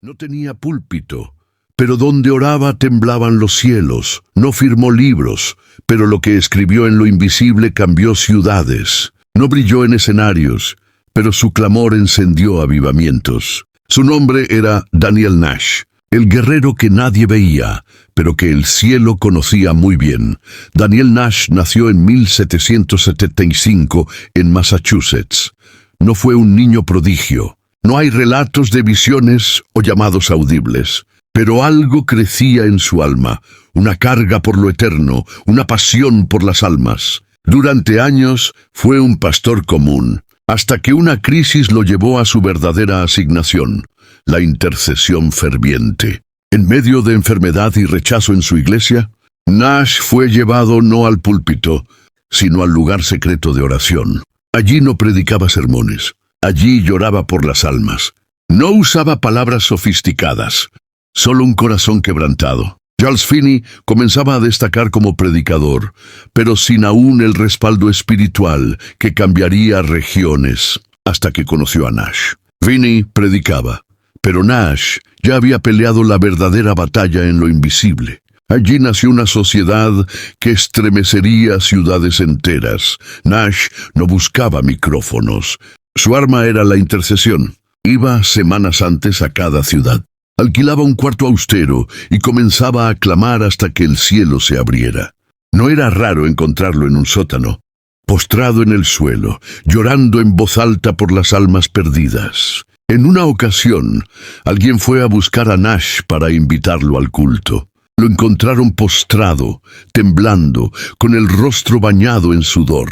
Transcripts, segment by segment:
No tenía púlpito, pero donde oraba temblaban los cielos. No firmó libros, pero lo que escribió en lo invisible cambió ciudades. No brilló en escenarios, pero su clamor encendió avivamientos. Su nombre era Daniel Nash, el guerrero que nadie veía, pero que el cielo conocía muy bien. Daniel Nash nació en 1775 en Massachusetts. No fue un niño prodigio. No hay relatos de visiones o llamados audibles, pero algo crecía en su alma, una carga por lo eterno, una pasión por las almas. Durante años fue un pastor común, hasta que una crisis lo llevó a su verdadera asignación, la intercesión ferviente. En medio de enfermedad y rechazo en su iglesia, Nash fue llevado no al púlpito, sino al lugar secreto de oración. Allí no predicaba sermones. Allí lloraba por las almas. No usaba palabras sofisticadas, solo un corazón quebrantado. Charles Finney comenzaba a destacar como predicador, pero sin aún el respaldo espiritual que cambiaría regiones, hasta que conoció a Nash. Finney predicaba, pero Nash ya había peleado la verdadera batalla en lo invisible. Allí nació una sociedad que estremecería ciudades enteras. Nash no buscaba micrófonos. Su arma era la intercesión. Iba semanas antes a cada ciudad. Alquilaba un cuarto austero y comenzaba a clamar hasta que el cielo se abriera. No era raro encontrarlo en un sótano, postrado en el suelo, llorando en voz alta por las almas perdidas. En una ocasión, alguien fue a buscar a Nash para invitarlo al culto. Lo encontraron postrado, temblando, con el rostro bañado en sudor.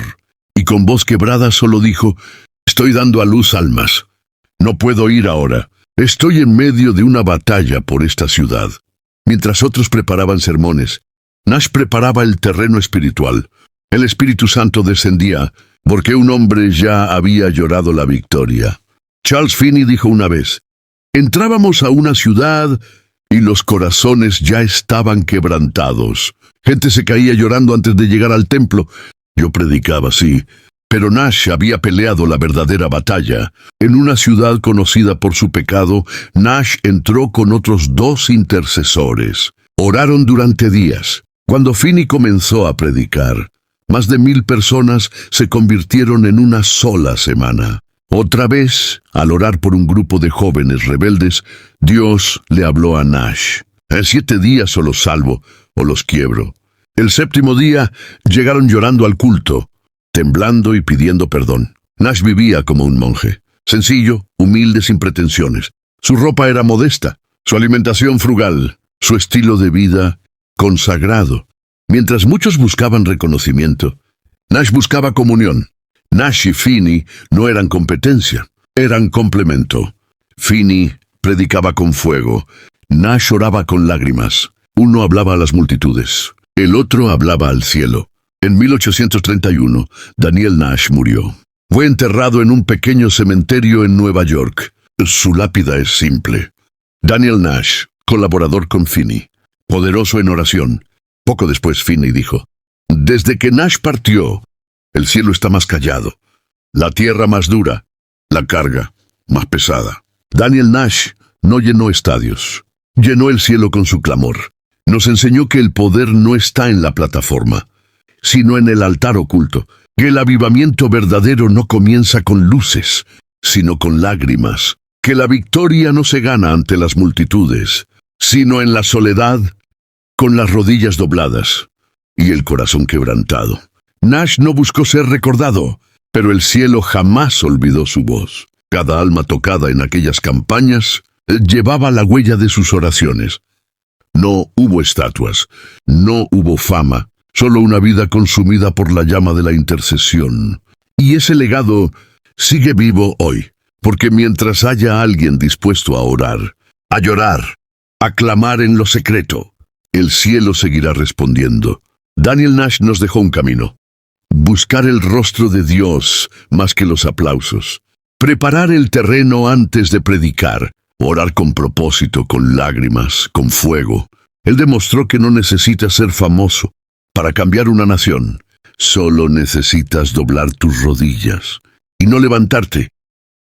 Y con voz quebrada solo dijo: «Estoy dando a luz almas. No puedo ir ahora. Estoy en medio de una batalla por esta ciudad». Mientras otros preparaban sermones, Nash preparaba el terreno espiritual. El Espíritu Santo descendía, porque un hombre ya había llorado la victoria. Charles Finney dijo una vez: «Entrábamos a una ciudad y los corazones ya estaban quebrantados. Gente se caía llorando antes de llegar al templo. Yo predicaba así». Pero Nash había peleado la verdadera batalla. En una ciudad conocida por su pecado, Nash entró con otros 2 intercesores. Oraron durante días. Cuando Finney comenzó a predicar, más de 1000 personas se convirtieron en una sola semana. Otra vez, al orar por un grupo de jóvenes rebeldes, Dios le habló a Nash: «En 7 días o los salvo o los quiebro». El 7º día llegaron llorando al culto, temblando y pidiendo perdón. Nash vivía como un monje, sencillo, humilde, sin pretensiones. Su ropa era modesta, su alimentación frugal, su estilo de vida consagrado. Mientras muchos buscaban reconocimiento, Nash buscaba comunión. Nash y Finney no eran competencia, eran complemento. Finney predicaba con fuego, Nash oraba con lágrimas. Uno hablaba a las multitudes, el otro hablaba al cielo. En 1831, Daniel Nash murió. Fue enterrado en un pequeño cementerio en Nueva York. Su lápida es simple: Daniel Nash, colaborador con Finney, poderoso en oración. Poco después Finney dijo: «Desde que Nash partió, el cielo está más callado, la tierra más dura, la carga más pesada». Daniel Nash no llenó estadios, llenó el cielo con su clamor. Nos enseñó que el poder no está en la plataforma, sino en el altar oculto, que el avivamiento verdadero no comienza con luces, sino con lágrimas, que la victoria no se gana ante las multitudes, sino en la soledad, con las rodillas dobladas y el corazón quebrantado. Nash no buscó ser recordado, pero el cielo jamás olvidó su voz. Cada alma tocada en aquellas campañas llevaba la huella de sus oraciones. No hubo estatuas, no hubo fama, solo una vida consumida por la llama de la intercesión. Y ese legado sigue vivo hoy, porque mientras haya alguien dispuesto a orar, a llorar, a clamar en lo secreto, el cielo seguirá respondiendo. Daniel Nash nos dejó un camino: buscar el rostro de Dios más que los aplausos, preparar el terreno antes de predicar, orar con propósito, con lágrimas, con fuego. Él demostró que no necesitas ser famoso para cambiar una nación. Solo necesitas doblar tus rodillas y no levantarte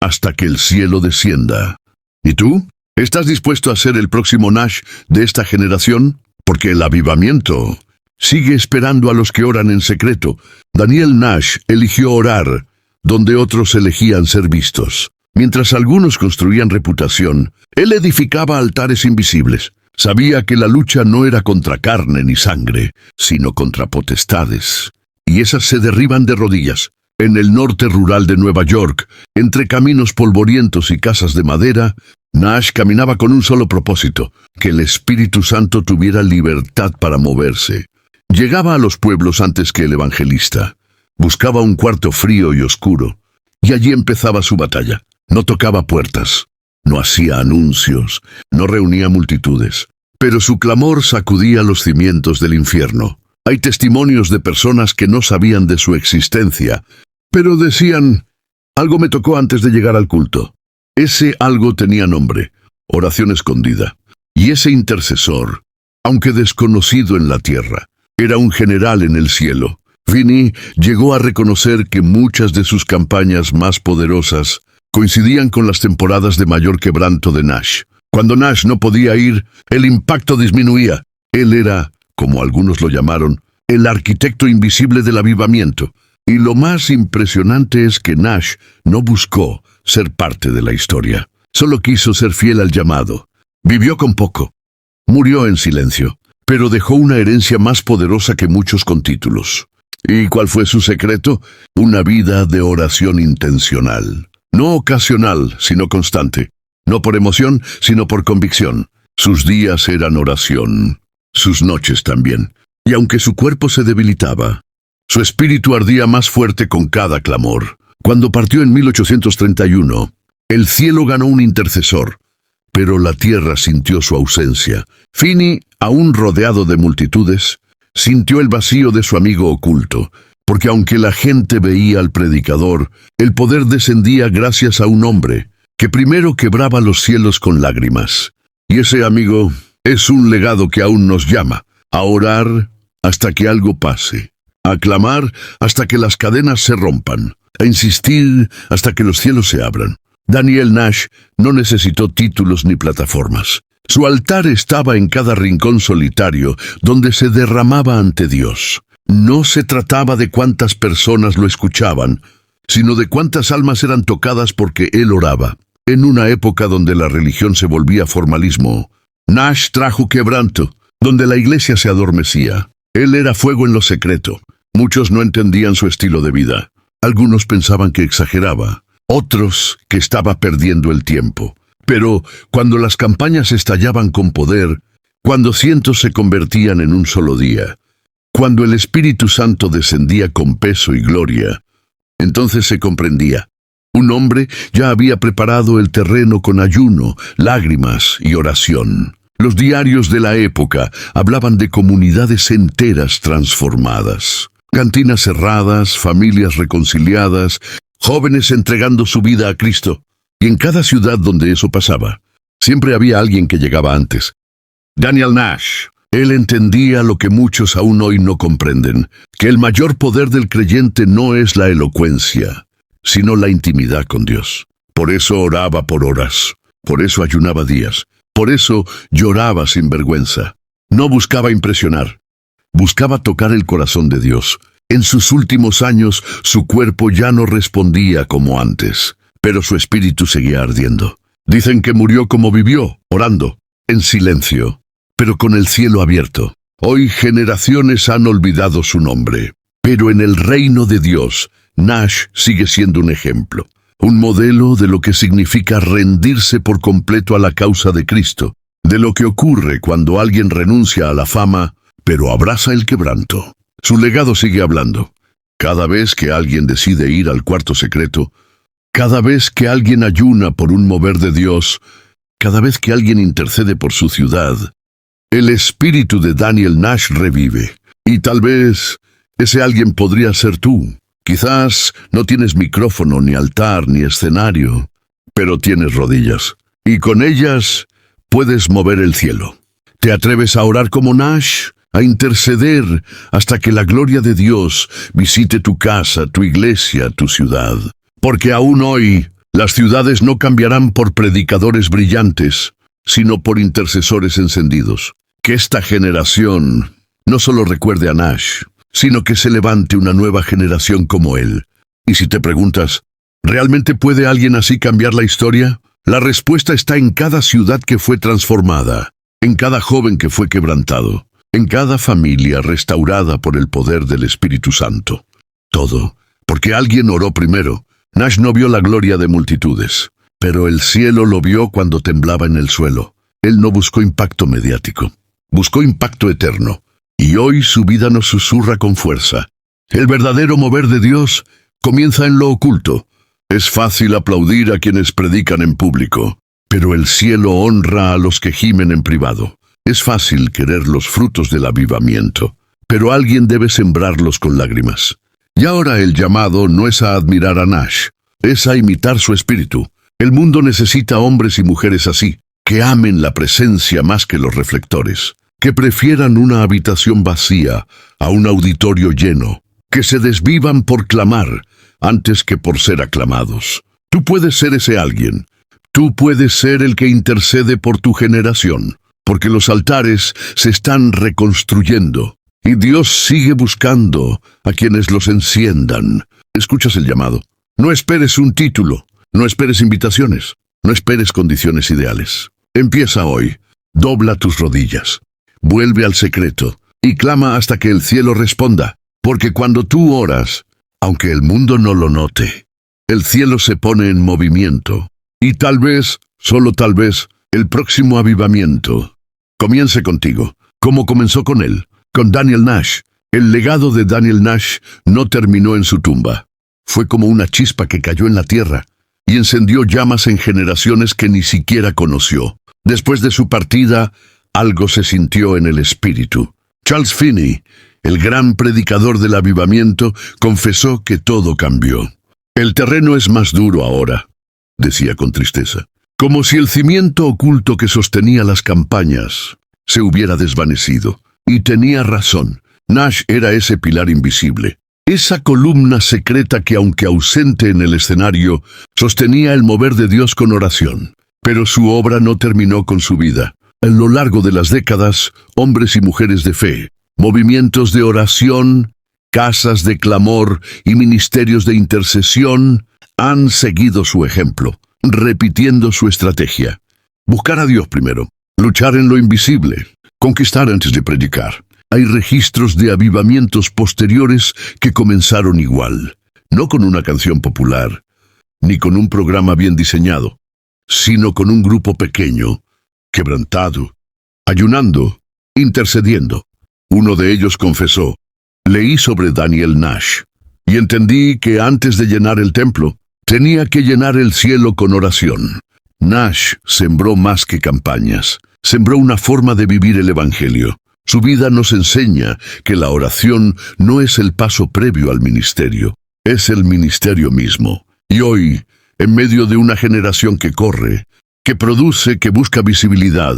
hasta que el cielo descienda. ¿Y tú? ¿Estás dispuesto a ser el próximo Nash de esta generación? Porque el avivamiento sigue esperando a los que oran en secreto. Daniel Nash eligió orar donde otros elegían ser vistos. Mientras algunos construían reputación, él edificaba altares invisibles. Sabía que la lucha no era contra carne ni sangre, sino contra potestades. Y esas se derriban de rodillas. En el norte rural de Nueva York, entre caminos polvorientos y casas de madera, Nash caminaba con un solo propósito: que el Espíritu Santo tuviera libertad para moverse. Llegaba a los pueblos antes que el evangelista. Buscaba un cuarto frío y oscuro, y allí empezaba su batalla. No tocaba puertas, no hacía anuncios, no reunía multitudes, pero su clamor sacudía los cimientos del infierno. Hay testimonios de personas que no sabían de su existencia, pero decían: algo me tocó antes de llegar al culto. Ese algo tenía nombre: oración escondida. Y ese intercesor, aunque desconocido en la tierra, era un general en el cielo. Finney llegó a reconocer que muchas de sus campañas más poderosas coincidían con las temporadas de mayor quebranto de Nash. Cuando Nash no podía ir, el impacto disminuía. Él era, como algunos lo llamaron, el arquitecto invisible del avivamiento. Y lo más impresionante es que Nash no buscó ser parte de la historia. Solo quiso ser fiel al llamado. Vivió con poco. Murió en silencio, pero dejó una herencia más poderosa que muchos con títulos. ¿Y cuál fue su secreto? Una vida de oración intencional. No ocasional, sino constante. No por emoción, sino por convicción. Sus días eran oración. Sus noches también. Y aunque su cuerpo se debilitaba, su espíritu ardía más fuerte con cada clamor. Cuando partió en 1831, el cielo ganó un intercesor, pero la tierra sintió su ausencia. Finney, aún rodeado de multitudes, sintió el vacío de su amigo oculto, porque aunque la gente veía al predicador, el poder descendía gracias a un hombre que primero quebraba los cielos con lágrimas. Y ese amigo es un legado que aún nos llama a orar hasta que algo pase, a clamar hasta que las cadenas se rompan, a insistir hasta que los cielos se abran. Daniel Nash no necesitó títulos ni plataformas. Su altar estaba en cada rincón solitario donde se derramaba ante Dios. No se trataba de cuántas personas lo escuchaban, sino de cuántas almas eran tocadas porque él oraba. En una época donde la religión se volvía formalismo, Nash trajo quebranto, donde la iglesia se adormecía. Él era fuego en lo secreto. Muchos no entendían su estilo de vida. Algunos pensaban que exageraba, otros que estaba perdiendo el tiempo. Pero cuando las campañas estallaban con poder, cuando cientos se convertían en un solo día, cuando el Espíritu Santo descendía con peso y gloria, entonces se comprendía. Un hombre ya había preparado el terreno con ayuno, lágrimas y oración. Los diarios de la época hablaban de comunidades enteras transformadas. Cantinas cerradas, familias reconciliadas, jóvenes entregando su vida a Cristo. Y en cada ciudad donde eso pasaba, siempre había alguien que llegaba antes. Daniel Nash. Él entendía lo que muchos aún hoy no comprenden, que el mayor poder del creyente no es la elocuencia, sino la intimidad con Dios. Por eso oraba por horas, por eso ayunaba días, por eso lloraba sin vergüenza. No buscaba impresionar, buscaba tocar el corazón de Dios. En sus últimos años, su cuerpo ya no respondía como antes, pero su espíritu seguía ardiendo. Dicen que murió como vivió, orando, en silencio, pero con el cielo abierto. Hoy generaciones han olvidado su nombre, pero en el reino de Dios, Nash sigue siendo un ejemplo, un modelo de lo que significa rendirse por completo a la causa de Cristo, de lo que ocurre cuando alguien renuncia a la fama, pero abraza el quebranto. Su legado sigue hablando. Cada vez que alguien decide ir al cuarto secreto, cada vez que alguien ayuna por un mover de Dios, cada vez que alguien intercede por su ciudad, el espíritu de Daniel Nash revive. Y tal vez ese alguien podría ser tú. Quizás no tienes micrófono, ni altar, ni escenario, pero tienes rodillas. Y con ellas puedes mover el cielo. ¿Te atreves a orar como Nash? A interceder hasta que la gloria de Dios visite tu casa, tu iglesia, tu ciudad. Porque aún hoy, las ciudades no cambiarán por predicadores brillantes, sino por intercesores encendidos. Que esta generación no solo recuerde a Nash, sino que se levante una nueva generación como él. Y si te preguntas, ¿realmente puede alguien así cambiar la historia? La respuesta está en cada ciudad que fue transformada, en cada joven que fue quebrantado, en cada familia restaurada por el poder del Espíritu Santo. Todo, porque alguien oró primero. Nash no vio la gloria de multitudes, pero el cielo lo vio cuando temblaba en el suelo. Él no buscó impacto mediático, buscó impacto eterno. Y hoy su vida nos susurra con fuerza. El verdadero mover de Dios comienza en lo oculto. Es fácil aplaudir a quienes predican en público, pero el cielo honra a los que gimen en privado. Es fácil querer los frutos del avivamiento, pero alguien debe sembrarlos con lágrimas. Y ahora el llamado no es a admirar a Nash, es a imitar su espíritu. El mundo necesita hombres y mujeres así, que amen la presencia más que los reflectores, que prefieran una habitación vacía a un auditorio lleno, que se desvivan por clamar antes que por ser aclamados. Tú puedes ser ese alguien. Tú puedes ser el que intercede por tu generación, porque los altares se están reconstruyendo y Dios sigue buscando a quienes los enciendan. ¿Escuchas el llamado? No esperes un título, no esperes invitaciones, no esperes condiciones ideales. Empieza hoy. Dobla tus rodillas. Vuelve al secreto y clama hasta que el cielo responda, porque cuando tú oras, aunque el mundo no lo note, el cielo se pone en movimiento. Y tal vez, solo tal vez, el próximo avivamiento comience contigo, como comenzó con él, con Daniel Nash. El legado de Daniel Nash no terminó en su tumba. Fue como una chispa que cayó en la tierra y encendió llamas en generaciones que ni siquiera conoció. Después de su partida, algo se sintió en el espíritu. Charles Finney, el gran predicador del avivamiento, confesó que todo cambió. El terreno es más duro ahora, decía con tristeza, como si el cimiento oculto que sostenía las campañas se hubiera desvanecido. Y tenía razón. Nash era ese pilar invisible, esa columna secreta que, aunque ausente en el escenario, sostenía el mover de Dios con oración. Pero su obra no terminó con su vida. A lo largo de las décadas, hombres y mujeres de fe, movimientos de oración, casas de clamor y ministerios de intercesión han seguido su ejemplo, repitiendo su estrategia. Buscar a Dios primero, luchar en lo invisible, conquistar antes de predicar. Hay registros de avivamientos posteriores que comenzaron igual, no con una canción popular, ni con un programa bien diseñado, sino con un grupo pequeño, quebrantado, ayunando, intercediendo. Uno de ellos confesó: leí sobre Daniel Nash y entendí que antes de llenar el templo, tenía que llenar el cielo con oración. Nash sembró más que campañas, sembró una forma de vivir el Evangelio. Su vida nos enseña que la oración no es el paso previo al ministerio, es el ministerio mismo. Y hoy, en medio de una generación que corre, que produce, que busca visibilidad,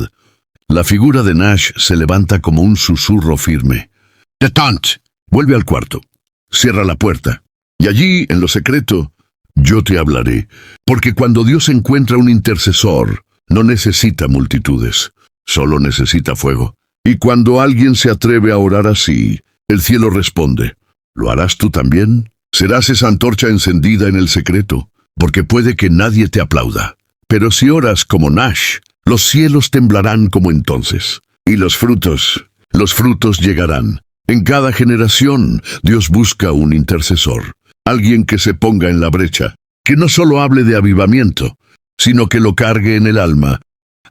la figura de Nash se levanta como un susurro firme. «Detente, vuelve al cuarto, cierra la puerta, y allí, en lo secreto, yo te hablaré». Porque cuando Dios encuentra un intercesor, no necesita multitudes, solo necesita fuego. Y cuando alguien se atreve a orar así, el cielo responde. ¿Lo harás tú también? Serás esa antorcha encendida en el secreto, porque puede que nadie te aplauda. Pero si oras como Nash, los cielos temblarán como entonces. Y los frutos llegarán. En cada generación, Dios busca un intercesor, alguien que se ponga en la brecha, que no solo hable de avivamiento, sino que lo cargue en el alma,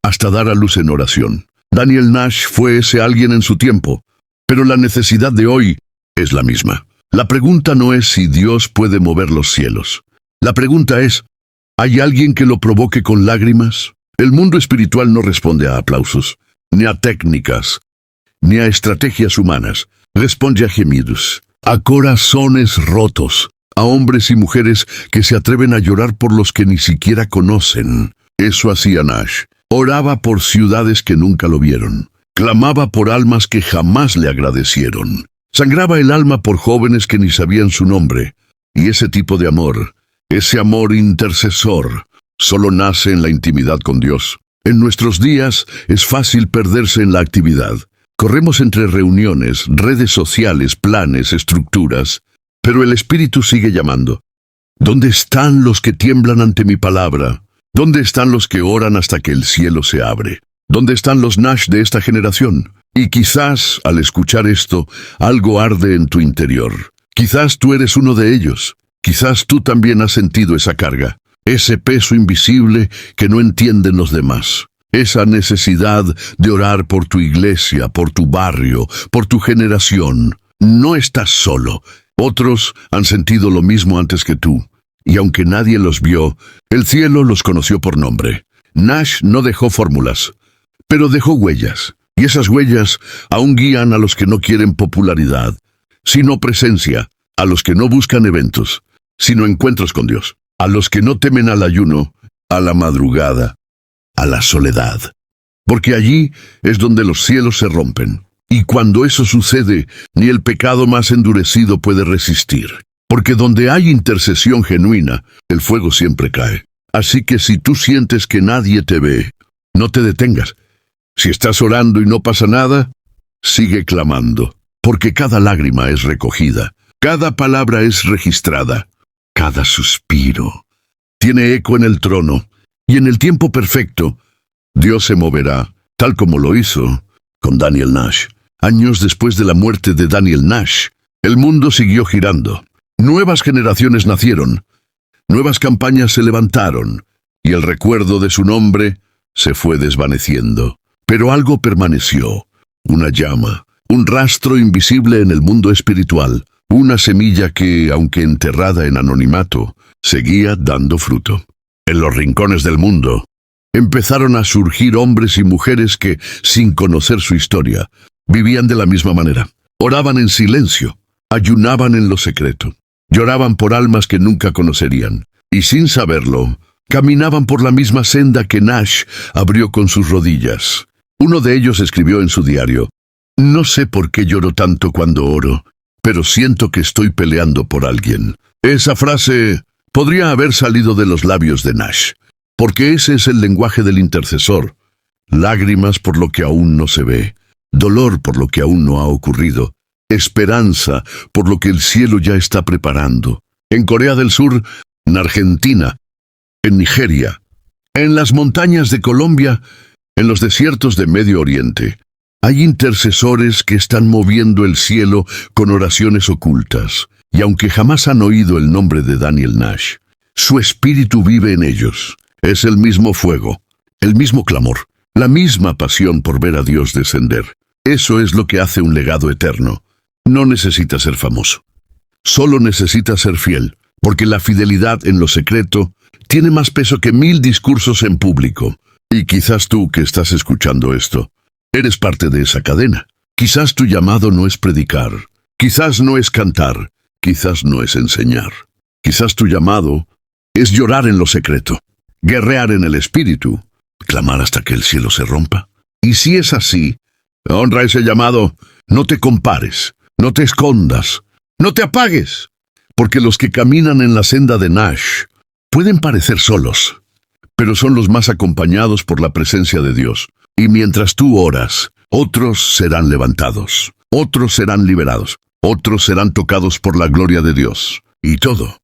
hasta dar a luz en oración. Daniel Nash fue ese alguien en su tiempo, pero la necesidad de hoy es la misma. La pregunta no es si Dios puede mover los cielos. La pregunta es, ¿hay alguien que lo provoque con lágrimas? El mundo espiritual no responde a aplausos, ni a técnicas, ni a estrategias humanas. Responde a gemidos, a corazones rotos, a hombres y mujeres que se atreven a llorar por los que ni siquiera conocen. Eso hacía Nash. Oraba por ciudades que nunca lo vieron. Clamaba por almas que jamás le agradecieron. Sangraba el alma por jóvenes que ni sabían su nombre. Y ese tipo de amor, ese amor intercesor, solo nace en la intimidad con Dios. En nuestros días es fácil perderse en la actividad. Corremos entre reuniones, redes sociales, planes, estructuras, pero el Espíritu sigue llamando. ¿Dónde están los que tiemblan ante mi palabra? ¿Dónde están los que oran hasta que el cielo se abre? ¿Dónde están los Nash de esta generación? Y quizás, al escuchar esto, algo arde en tu interior. Quizás tú eres uno de ellos. Quizás tú también has sentido esa carga, ese peso invisible que no entienden los demás. Esa necesidad de orar por tu iglesia, por tu barrio, por tu generación. No estás solo. Otros han sentido lo mismo antes que tú. Y aunque nadie los vio, el cielo los conoció por nombre. Nash no dejó fórmulas, pero dejó huellas. Y esas huellas aún guían a los que no quieren popularidad, sino presencia, a los que no buscan eventos, sino encuentros con Dios, a los que no temen al ayuno, a la madrugada, a la soledad. Porque allí es donde los cielos se rompen. Y cuando eso sucede, ni el pecado más endurecido puede resistir. Porque donde hay intercesión genuina, el fuego siempre cae. Así que si tú sientes que nadie te ve, no te detengas. Si estás orando y no pasa nada, sigue clamando. Porque cada lágrima es recogida, cada palabra es registrada, cada suspiro tiene eco en el trono. Y en el tiempo perfecto, Dios se moverá, tal como lo hizo con Daniel Nash. Años después de la muerte de Daniel Nash, el mundo siguió girando. Nuevas generaciones nacieron, nuevas campañas se levantaron, y el recuerdo de su nombre se fue desvaneciendo. Pero algo permaneció, una llama, un rastro invisible en el mundo espiritual, una semilla que, aunque enterrada en anonimato, seguía dando fruto. En los rincones del mundo, empezaron a surgir hombres y mujeres que, sin conocer su historia, vivían de la misma manera. Oraban en silencio, ayunaban en lo secreto, lloraban por almas que nunca conocerían, y sin saberlo, caminaban por la misma senda que Nash abrió con sus rodillas. Uno de ellos escribió en su diario: «No sé por qué lloro tanto cuando oro, pero siento que estoy peleando por alguien». Esa frase podría haber salido de los labios de Nash, porque ese es el lenguaje del intercesor. Lágrimas por lo que aún no se ve, dolor por lo que aún no ha ocurrido, esperanza por lo que el cielo ya está preparando. En Corea del Sur, en Argentina, en Nigeria, en las montañas de Colombia, en los desiertos de Medio Oriente, hay intercesores que están moviendo el cielo con oraciones ocultas. Y aunque jamás han oído el nombre de Daniel Nash, su espíritu vive en ellos. Es el mismo fuego, el mismo clamor, la misma pasión por ver a Dios descender. Eso es lo que hace un legado eterno. No necesita ser famoso. Solo necesita ser fiel, porque la fidelidad en lo secreto tiene más peso que 1000 discursos en público. Y quizás tú que estás escuchando esto, eres parte de esa cadena. Quizás tu llamado no es predicar, quizás no es cantar, quizás no es enseñar. Quizás tu llamado es llorar en lo secreto, guerrear en el espíritu, clamar hasta que el cielo se rompa. Y si es así, honra ese llamado. No te compares, no te escondas, no te apagues, porque los que caminan en la senda de Nash pueden parecer solos, pero son los más acompañados por la presencia de Dios. Y mientras tú oras, otros serán levantados, otros serán liberados, otros serán tocados por la gloria de Dios. Y todo,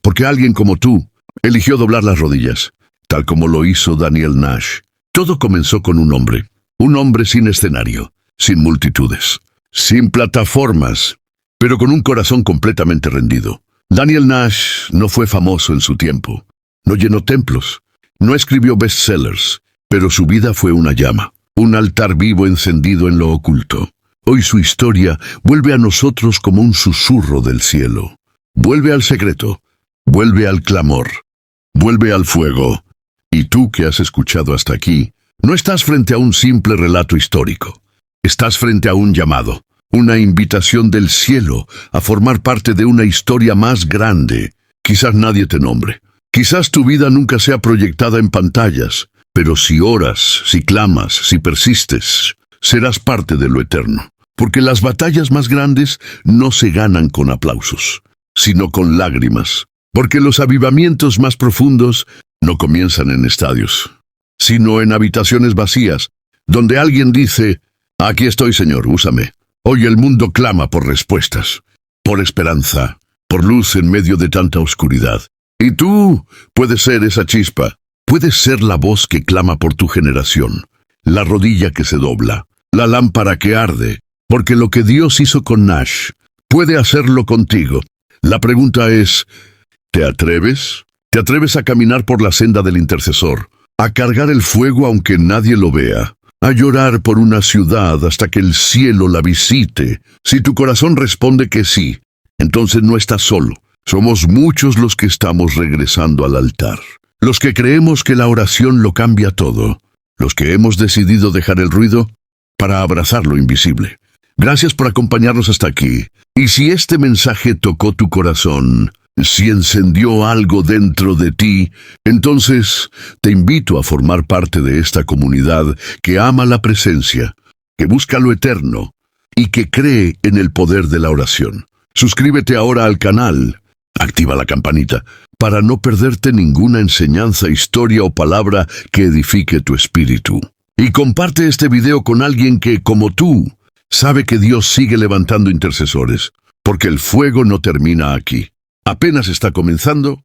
porque alguien como tú eligió doblar las rodillas, tal como lo hizo Daniel Nash. Todo comenzó con un hombre sin escenario, sin multitudes, sin plataformas, pero con un corazón completamente rendido. Daniel Nash no fue famoso en su tiempo, no llenó templos, no escribió bestsellers, pero su vida fue una llama, un altar vivo encendido en lo oculto. Hoy su historia vuelve a nosotros como un susurro del cielo. Vuelve al secreto, vuelve al clamor, vuelve al fuego. Y tú que has escuchado hasta aquí, no estás frente a un simple relato histórico. Estás frente a un llamado, una invitación del cielo a formar parte de una historia más grande. Quizás nadie te nombre. Quizás tu vida nunca sea proyectada en pantallas, pero si oras, si clamas, si persistes, serás parte de lo eterno. Porque las batallas más grandes no se ganan con aplausos, sino con lágrimas. Porque los avivamientos más profundos no comienzan en estadios, sino en habitaciones vacías, donde alguien dice, aquí estoy, Señor, úsame. Hoy el mundo clama por respuestas, por esperanza, por luz en medio de tanta oscuridad. Y tú puedes ser esa chispa, puedes ser la voz que clama por tu generación, la rodilla que se dobla, la lámpara que arde, porque lo que Dios hizo con Nash, puede hacerlo contigo. La pregunta es, ¿te atreves? ¿Te atreves a caminar por la senda del intercesor, a cargar el fuego aunque nadie lo vea, a llorar por una ciudad hasta que el cielo la visite? Si tu corazón responde que sí, entonces no estás solo. Somos muchos los que estamos regresando al altar. Los que creemos que la oración lo cambia todo. Los que hemos decidido dejar el ruido para abrazar lo invisible. Gracias por acompañarnos hasta aquí. Y si este mensaje tocó tu corazón, si encendió algo dentro de ti, entonces te invito a formar parte de esta comunidad que ama la presencia, que busca lo eterno y que cree en el poder de la oración. Suscríbete ahora al canal, activa la campanita, para no perderte ninguna enseñanza, historia o palabra que edifique tu espíritu. Y comparte este video con alguien que, como tú, sabe que Dios sigue levantando intercesores, porque el fuego no termina aquí. Apenas está comenzando